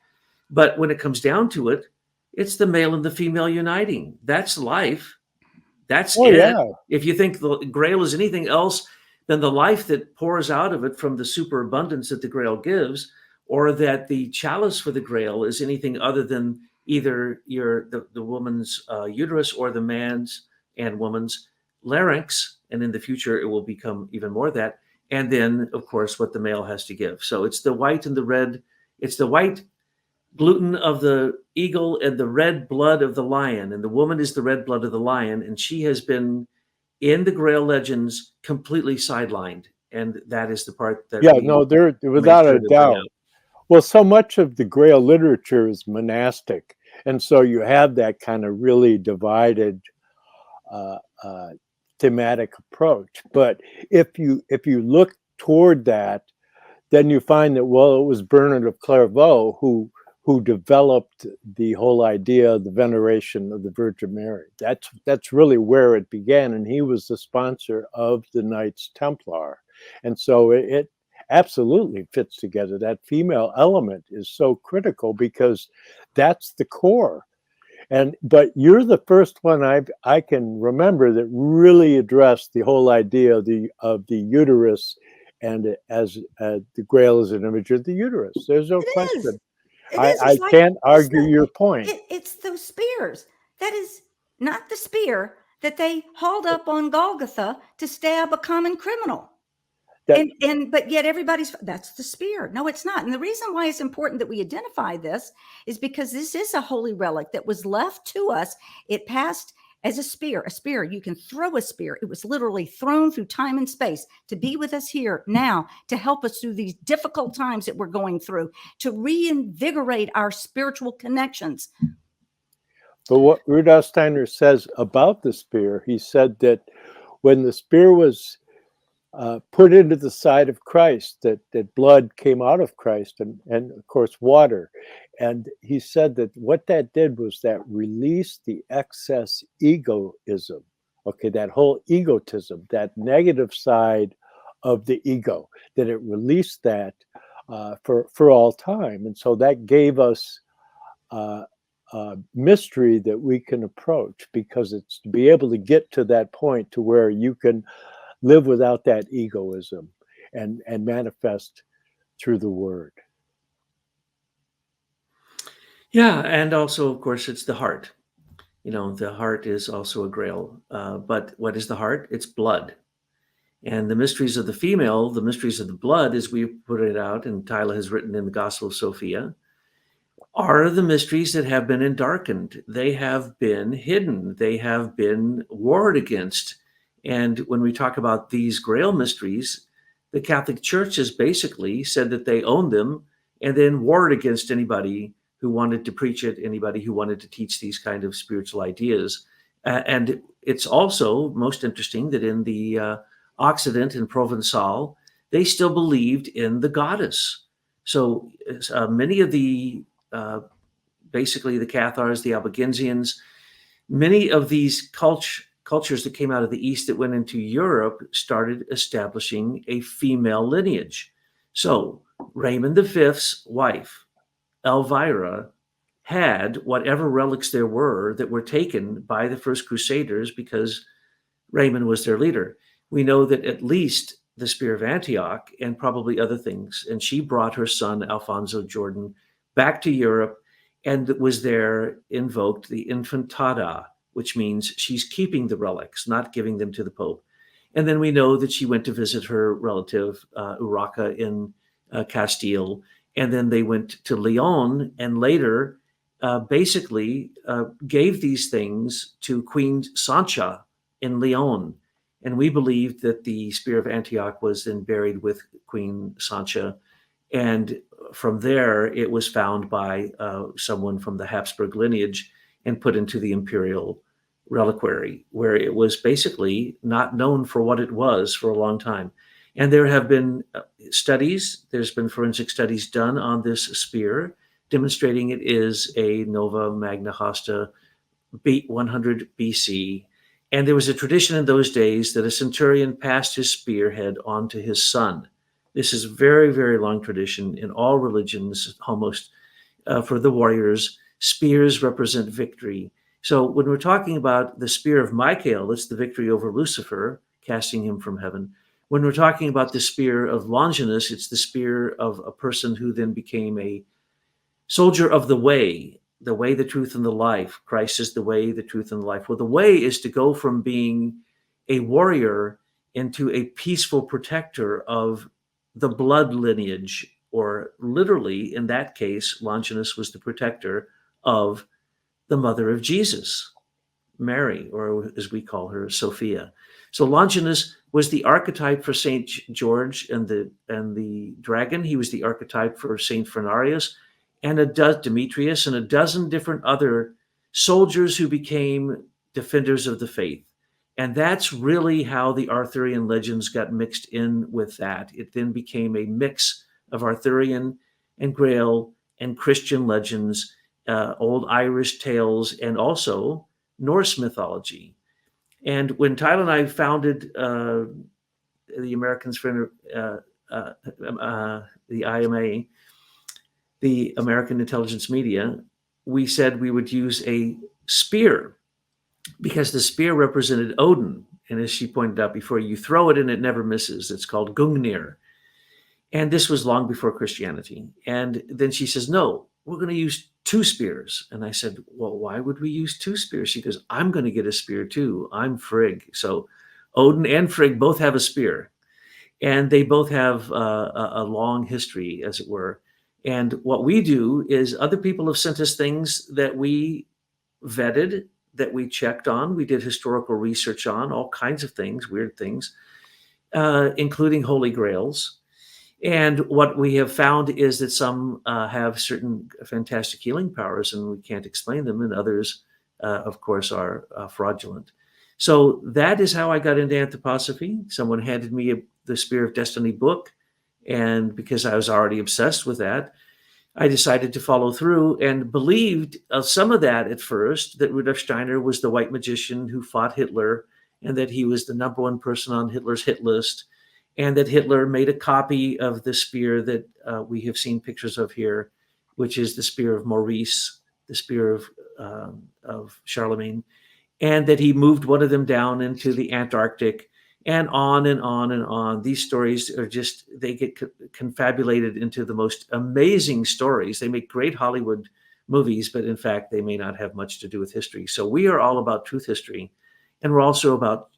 But when it comes down to it, it's the male and the female uniting. That's life. That's it. Yeah. If you think the Grail is anything else than the life that pours out of it from the superabundance that the Grail gives, or that the chalice for the Grail is anything other than either the woman's uterus or the man's and woman's larynx, and in the future it will become even more that, and then of course what the male has to give. So it's the white and the red, it's the white gluten of the eagle and the red blood of the lion, and the woman is the red blood of the lion, and she has been in the Grail legends completely sidelined, and that is the part that they're without a doubt. Well, so much of the Grail literature is monastic, and so you have that kind of really divided thematic approach. But if you look toward that, then you find that, well, it was Bernard of Clairvaux who developed the whole idea of the veneration of the Virgin Mary. That's really where it began, and he was the sponsor of the Knights Templar. And so it absolutely fits together. That female element is so critical because that's the core. But you're the first one I can remember that really addressed the whole idea of the uterus, and as the Grail is an image of the uterus. There's no It is. question. It is. I It's like can't argue your point. it's those spears. That is not the spear that they hauled up on Golgotha to stab a common criminal. That But yet that's the spear. No, it's not. And the reason why it's important that we identify this is because this is a holy relic that was left to us. It passed as a spear. A spear, you can throw a spear. It was literally thrown through time and space to be with us here now, to help us through these difficult times that we're going through, to reinvigorate our spiritual connections. But what Rudolf Steiner says about the spear, he said that when the spear was put into the side of Christ, that blood came out of Christ, and of course water. And he said that what that did was that released the excess egoism. Okay, that whole egotism, that negative side of the ego, that it released that for all time. And so that gave us mystery that we can approach, because it's to be able to get to that point to where you can live without that egoism and manifest through the word. Yeah, and also, of course, it's the heart. The heart is also a grail. But what is the heart? It's blood. And the mysteries of the female, the mysteries of the blood, as we put it out, and Tyler has written in the Gospel of Sophia, are the mysteries that have been endarkened. They have been hidden. They have been warred against. And when we talk about these Grail mysteries, the Catholic Church has basically said that they own them, and then warred against anybody who wanted to preach it, anybody who wanted to teach these kind of spiritual ideas. And it's also most interesting that in the Occident and Provençal, they still believed in the goddess. So many of the, basically the Cathars, the Albigensians, many of these cultures that came out of the East that went into Europe started establishing a female lineage. So Raymond V's wife, Elvira, had whatever relics there were that were taken by the first Crusaders because Raymond was their leader. We know that at least the Spear of Antioch and probably other things, and she brought her son, Alfonso Jordan, back to Europe, and was there invoked the infantada, which means she's keeping the relics, not giving them to the Pope. And then we know that she went to visit her relative, Urraca, in Castile, and then they went to Lyon, and later basically gave these things to Queen Sancha in Lyon. And we believe that the Spear of Antioch was then buried with Queen Sancha. And from there, it was found by someone from the Habsburg lineage and put into the imperial reliquary, where it was basically not known for what it was for a long time. And there have been studies, there's been forensic studies done on this spear, demonstrating it is a Nova Magna Hosta 100 BC. And there was a tradition in those days that a centurion passed his spearhead on to his son. This is a very, very long tradition in all religions, almost, for the warriors. Spears represent victory. So when we're talking about the spear of Michael, it's the victory over Lucifer, casting him from heaven. When we're talking about the spear of Longinus, it's the spear of a person who then became a soldier of the way, the truth, and the life. Christ is the way, the truth, and the life. Well, the way is to go from being a warrior into a peaceful protector of the blood lineage, or literally, in that case, Longinus was the protector of the mother of Jesus, Mary, or as we call her, Sophia. So Longinus was the archetype for Saint George and the dragon. He was the archetype for Saint Frenarius and Demetrius and a dozen different other soldiers who became defenders of the faith. And that's really how the Arthurian legends got mixed in with that. It then became a mix of Arthurian and Grail and Christian legends, old Irish tales, and also Norse mythology. And when Tyler and I founded the Americans for the IMA, the American Intelligence Media, we said we would use a spear because the spear represented Odin. And as she pointed out before, you throw it and it never misses. It's called Gungnir. And this was long before Christianity. And then she says, no, we're going to use 2 spears. And I said, well, why would we use 2 spears? She goes, I'm going to get a spear too. I'm Frigg. So Odin and Frigg both have a spear. And they both have a long history, as it were. And what we do is other people have sent us things that we vetted, that we checked on. We did historical research on all kinds of things, weird things, including holy grails. And what we have found is that some have certain fantastic healing powers and we can't explain them, and others, of course, are fraudulent. So that is how I got into anthroposophy. Someone handed me the Spear of Destiny book, and because I was already obsessed with that, I decided to follow through and believed some of that at first, that Rudolf Steiner was the white magician who fought Hitler and that he was the #1 person on Hitler's hit list, and that Hitler made a copy of the spear that we have seen pictures of here, which is the Spear of Maurice, the Spear of Charlemagne, and that he moved one of them down into the Antarctic, and on and on and on. These stories are just, they get confabulated into the most amazing stories. They make great Hollywood movies, but in fact, they may not have much to do with history. So we are all about truth history, and we're also about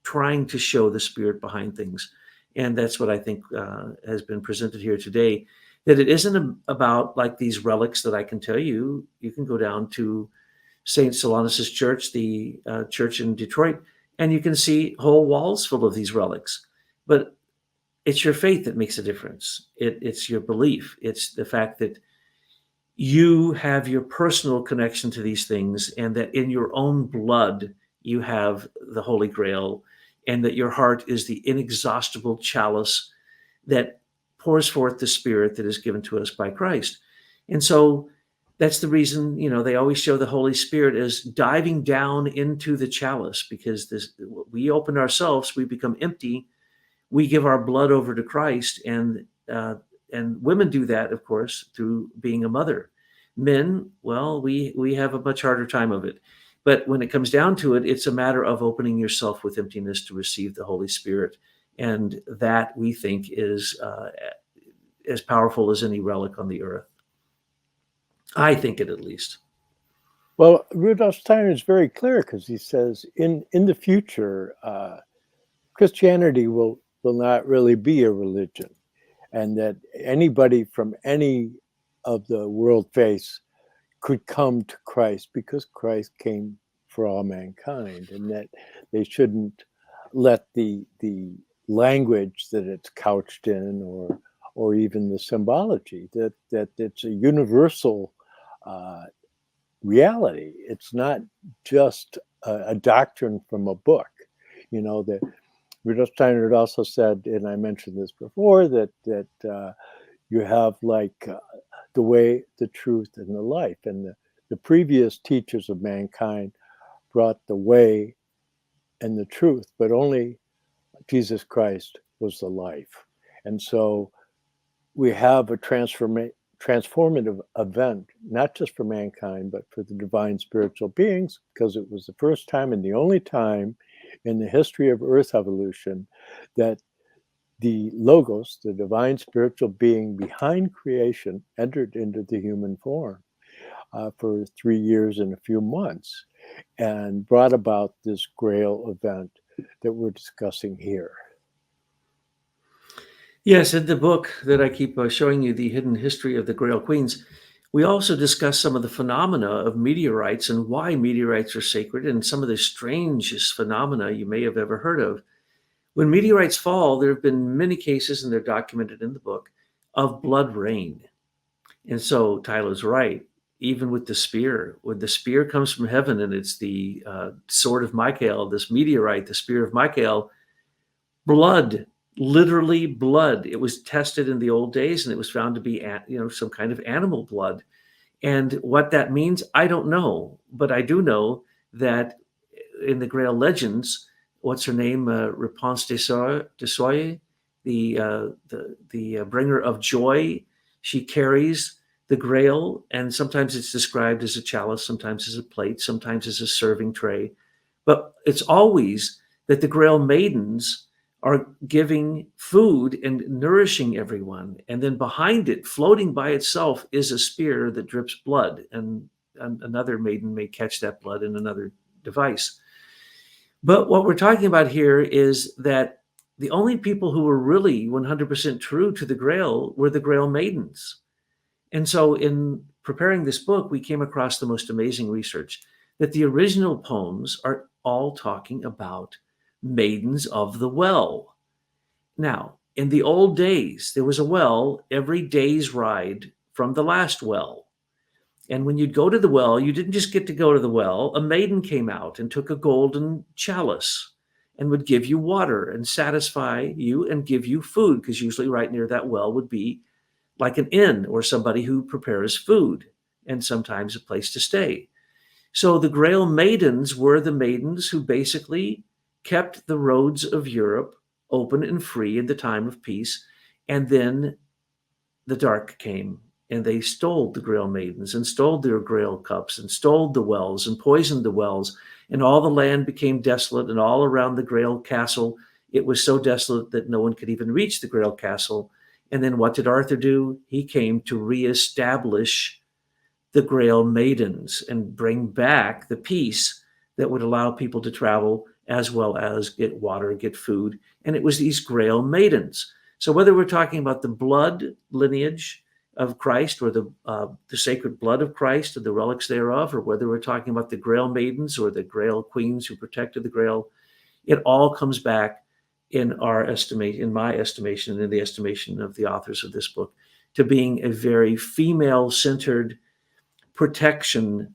trying to show the spirit behind things. And that's what I think has been presented here today, that it isn't about like these relics that I can tell you. You can go down to St. Solanus' church, the church in Detroit, and you can see whole walls full of these relics. But it's your faith that makes a difference. It's your belief. It's the fact that you have your personal connection to these things, and that in your own blood you have the Holy Grail, and that your heart is the inexhaustible chalice that pours forth the Spirit that is given to us by Christ. And so that's the reason, they always show the Holy Spirit as diving down into the chalice, because we open ourselves, we become empty, we give our blood over to Christ, and women do that, of course, through being a mother. Men, well, we have a much harder time of it. But when it comes down to it, it's a matter of opening yourself with emptiness to receive the Holy Spirit. And that, we think, is as powerful as any relic on the earth. I think it, at least. Well, Rudolf Steiner is very clear, because he says in the future, Christianity will not really be a religion, and that anybody from any of the world face could come to Christ, because Christ came for all mankind, and that they shouldn't let the language that it's couched in, or even the symbology, that it's a universal reality. It's not just a doctrine from a book. That Rudolf Steiner had also said, and I mentioned this before, that you have like the way, the truth, and the life. And the previous teachers of mankind brought the way and the truth, but only Jesus Christ was the life. And so we have a transformative event, not just for mankind, but for the divine spiritual beings, because it was the first time and the only time in the history of Earth evolution that the Logos, the divine spiritual being behind creation, entered into the human form for 3 years and a few months, and brought about this Grail event that we're discussing here. Yes, in the book that I keep showing you, The Hidden History of the Grail Queens, we also discuss some of the phenomena of meteorites and why meteorites are sacred, and some of the strangest phenomena you may have ever heard of. When meteorites fall, there have been many cases, and they're documented in the book, of blood rain. And so Tyler's right. Even with the spear, when the spear comes from heaven and it's the sword of Michael, this meteorite, the spear of Michael, blood literally blood. It was tested in the old days, and it was found to be, some kind of animal blood. And what that means, I don't know, but I do know that in the Grail legends, what's her name, Réponse de Soye, the bringer of joy, she carries the Grail, and sometimes it's described as a chalice, sometimes as a plate, sometimes as a serving tray, but it's always that the Grail maidens are giving food and nourishing everyone. And then behind it, floating by itself, is a spear that drips blood. And another maiden may catch that blood in another device. But what we're talking about here is that the only people who were really 100% true to the Grail were the Grail maidens. And so in preparing this book, we came across the most amazing research that the original poems are all talking about maidens of the well. Now, in the old days, there was a well every day's ride from the last well. And when you'd go to the well, you didn't just get to go to the well. A maiden came out and took a golden chalice and would give you water and satisfy you and give you food, because usually right near that well would be like an inn or somebody who prepares food, and sometimes a place to stay. So the Grail maidens were the maidens who basically kept the roads of Europe open and free in the time of peace. And then the dark came, and they stole the Grail maidens and stole their Grail cups and stole the wells and poisoned the wells. And all the land became desolate, and all around the Grail castle, it was so desolate that no one could even reach the Grail castle. And then what did Arthur do? He came to reestablish the Grail maidens and bring back the peace that would allow people to travel as well as get water, get food. And it was these Grail maidens. So whether we're talking about the blood lineage of Christ, or the sacred blood of Christ and the relics thereof, or whether we're talking about the Grail maidens or the Grail Queens who protected the Grail, it all comes back in my estimation, and in the estimation of the authors of this book, to being a very female-centered protection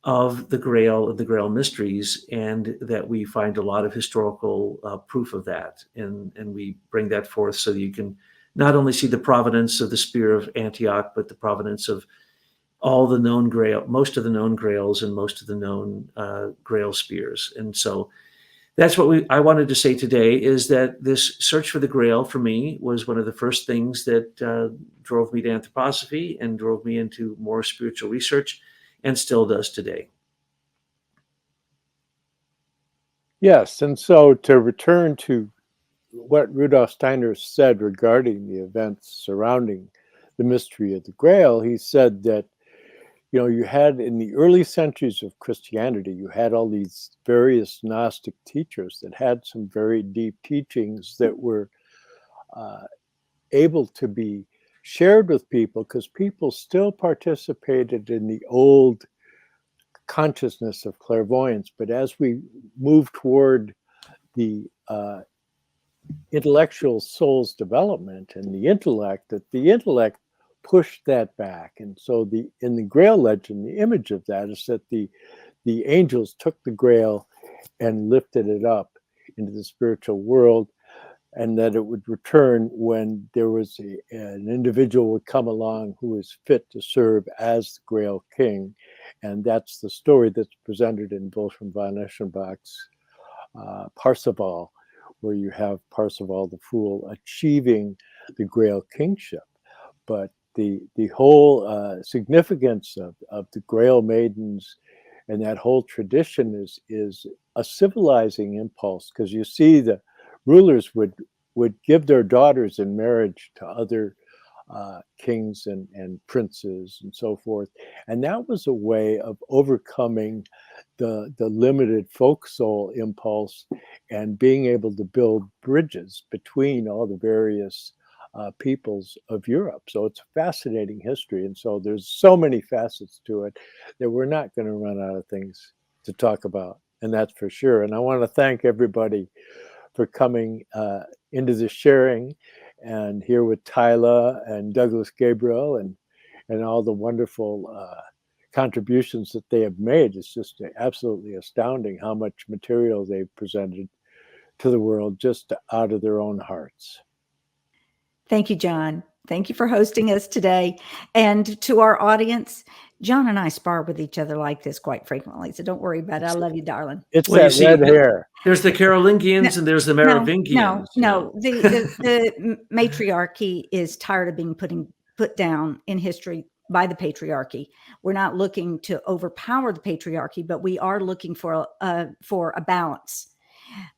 of the Grail and the Grail mysteries, and that we find a lot of historical proof of that. And we bring that forth so that you can not only see the provenance of the Spear of Antioch, but the provenance of all the known Grail, most of the known Grails and most of the known Grail spears. And so that's what I wanted to say today, is that this search for the Grail for me was one of the first things that drove me to anthroposophy and drove me into more spiritual research, and still does today. Yes, and so to return to what Rudolf Steiner said regarding the events surrounding the mystery of the Grail, he said that, you had in the early centuries of Christianity, you had all these various Gnostic teachers that had some very deep teachings that were able to be shared with people, because people still participated in the old consciousness of clairvoyance. But as we move toward the intellectual soul's development and the intellect pushed that back. And so in the Grail legend, the image of that is that the angels took the Grail and lifted it up into the spiritual world, and that it would return when there was an individual would come along who was fit to serve as the Grail King. And that's the story that's presented in Wolfram von Eschenbach's Parsifal, where you have Parsifal the Fool achieving the Grail kingship. But the whole significance of the Grail maidens and that whole tradition is a civilizing impulse, because you see the rulers would give their daughters in marriage to other kings and princes and so forth. And that was a way of overcoming the limited folk soul impulse and being able to build bridges between all the various peoples of Europe. So it's a fascinating history. And so there's so many facets to it that we're not going to run out of things to talk about. And that's for sure. And I want to thank everybody for coming into the sharing, and here with Tyla and Douglas Gabriel and all the wonderful contributions that they have made. It's just absolutely astounding how much material they've presented to the world just out of their own hearts. Thank you, John. Thank you for hosting us today. And to our audience, John and I spar with each other like this quite frequently. So don't worry about it. I love you, darling. It's Well, you that see, red hair. There's the Carolingians and there's the Merovingians. No. The matriarchy is tired of being put down in history by the patriarchy. We're not looking to overpower the patriarchy, but we are looking for a balance.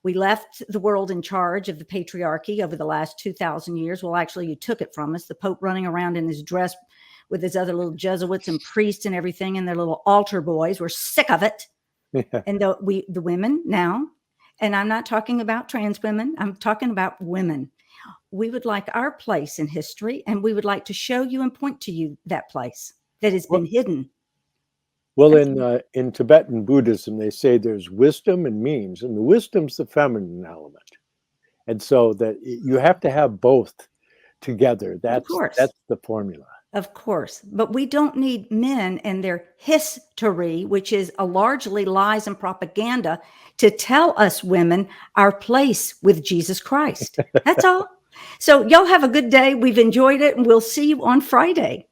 We left the world in charge of the patriarchy over the last 2,000 years. Well, actually, you took it from us. The Pope running around in his dress with his other little Jesuits and priests and everything, and their little altar boys. We're sick of it. Yeah. And the women now, and I'm not talking about trans women, I'm talking about women. We would like our place in history, and we would like to show you and point to you that place that has been hidden. Well, in Tibetan Buddhism, they say there's wisdom and means, and the wisdom's the feminine element. And so that you have to have both together. That's the formula. Of course. But we don't need men and their history, which is a largely lies and propaganda, to tell us women our place with Jesus Christ. That's all. So y'all have a good day. We've enjoyed it, and we'll see you on Friday.